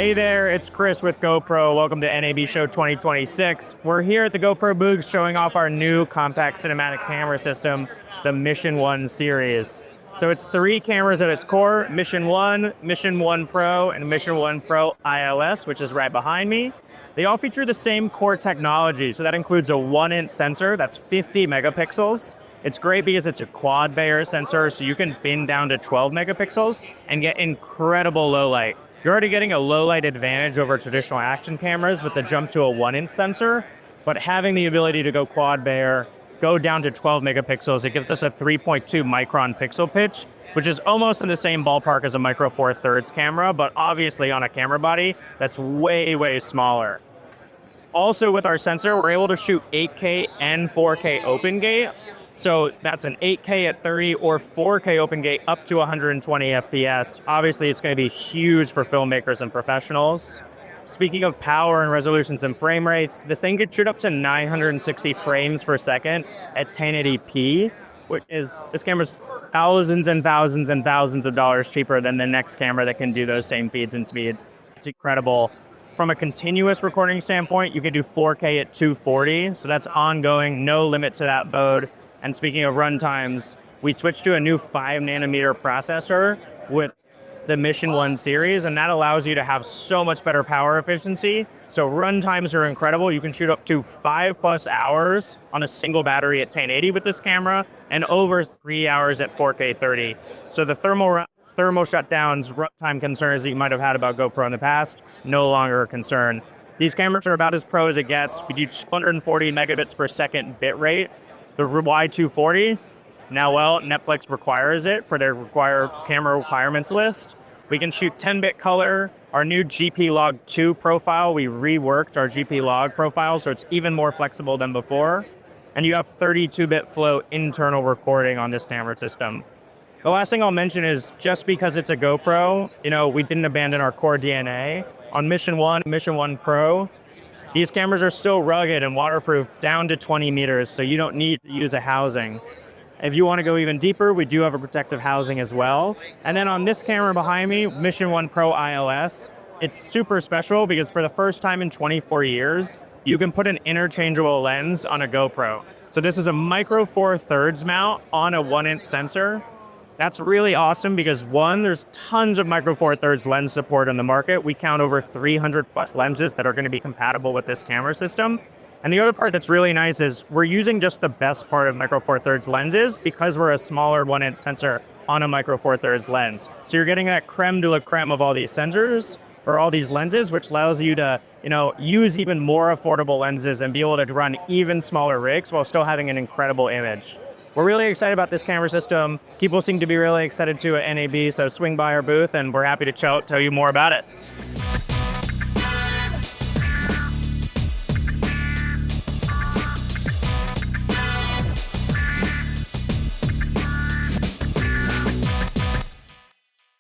Hey there, it's Chris with GoPro. Welcome to NAB Show 2026. We're here at the GoPro Booth showing off our new compact cinematic camera system, the Mission 1 series. So it's 3 cameras at its core, Mission 1, Mission 1 Pro, and Mission 1 Pro ILS, which is right behind me. They all feature the same core technology, so that includes a 1-inch sensor that's 50 megapixels. It's great because it's a quad Bayer sensor, so you can bin down to 12 megapixels and get incredible low light. You're already getting a low light advantage over traditional action cameras with the jump to a 1-inch sensor, but having the ability to go quad Bayer, go down to 12 megapixels, it gives us a 3.2 micron pixel pitch, which is almost in the same ballpark as a Micro Four Thirds camera, but obviously on a camera body that's way, way smaller. Also with our sensor, we're able to shoot 8K and 4K open gate. So that's an 8K at 30 or 4K open gate up to 120 FPS. Obviously, it's going to be huge for filmmakers and professionals. Speaking of power and resolutions and frame rates, this thing could shoot up to 960 frames per second at 1080p, which is, this camera's thousands and thousands and thousands of dollars cheaper than the next camera that can do those same feeds and speeds. It's incredible. From a continuous recording standpoint, you can do 4K at 240, so that's ongoing, no limit to that mode. And speaking of runtimes, we switched to a new 5nm processor with the Mission 1 series, and that allows you to have so much better power efficiency. So runtimes are incredible. You can shoot up to 5+ hours on a single battery at 1080 with this camera, and over 3 hours at 4K 30. So the thermal shutdowns, runtime concerns that you might have had about GoPro in the past, no longer a concern. These cameras are about as pro as it gets. We do 240 megabits per second bit rate. The Y240, now well, Netflix requires it for their camera requirements list. We can shoot 10-bit color. Our new GP Log 2 profile, we reworked our GP Log profile, so it's even more flexible than before. And you have 32-bit float internal recording on this camera system. The last thing I'll mention is just because it's a GoPro, we didn't abandon our core DNA. On Mission 1, Mission 1 Pro, these cameras are still rugged and waterproof down to 20 meters, so you don't need to use a housing. If you want to go even deeper, we do have a protective housing as well. And then on this camera behind me, Mission 1 Pro ILS, it's super special because for the first time in 24 years, you can put an interchangeable lens on a GoPro. So this is a Micro Four Thirds mount on a 1-inch sensor. That's really awesome because one, there's tons of Micro Four Thirds lens support on the market. We count over 300+ lenses that are going to be compatible with this camera system. And the other part that's really nice is we're using just the best part of Micro Four Thirds lenses because we're a smaller 1-inch sensor on a Micro Four Thirds lens. So you're getting that creme de la creme of all these sensors or all these lenses, which allows you to, use even more affordable lenses and be able to run even smaller rigs while still having an incredible image. We're really excited about this camera system. People seem to be really excited too at NAB, so swing by our booth and we're happy to tell you more about it.